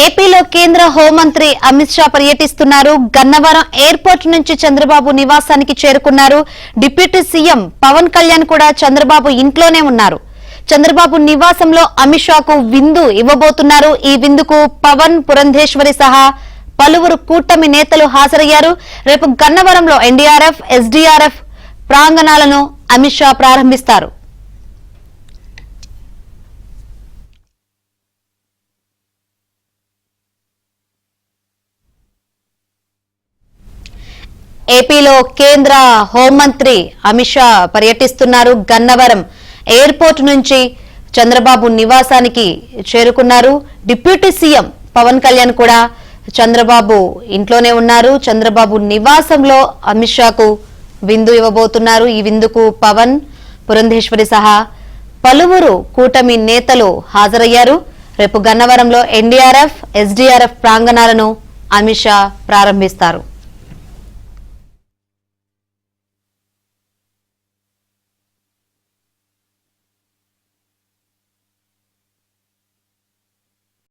ఏపీలో కేంద్ర హోంమంత్రి అమిత్ షా పర్యటిస్తున్నారు. గన్నవరం ఎయిర్పోర్ట్ నుంచి చంద్రబాబు నివాసానికి చేరుకున్నారు. డిప్యూటీ సీఎం పవన్ కళ్యాణ్ కూడా చంద్రబాబు ఇంట్లోనే ఉన్నారు. చంద్రబాబు నివాసంలో అమిత్ షాకు విందు ఇవ్వబోతున్నారు. ఈ విందుకు పవన్, పురంధేశ్వరి సహా పలువురు కూటమి నేతలు హాజరయ్యారు. రేపు గన్నవరంలో ఎన్డీఆర్ఎఫ్, ఎస్డీఆర్ఎఫ్ ప్రాంగణాలను అమిత్ షా ప్రారంభిస్తారు. ఏపీలో కేంద్ర హోంమంత్రి అమిత్ షా పర్యటిస్తున్నారు. గన్నవరం ఎయిర్పోర్ట్ నుంచి చంద్రబాబు నివాసానికి చేరుకున్నారు. డిప్యూటీ సీఎం పవన్ కళ్యాణ్ కూడా చంద్రబాబు ఇంట్లోనే ఉన్నారు. చంద్రబాబు నివాసంలో అమిత్ షాకు విందు ఇవ్వబోతున్నారు. ఈ విందుకు పవన్, పురంధేశ్వరి సహా పలువురు కూటమి నేతలు హాజరయ్యారు. రేపు గన్నవరంలో ఎన్డీఆర్ఎఫ్, ఎస్డీఆర్ఎఫ్ ప్రాంగణాలను అమిత్ షా ప్రారంభిస్తారు.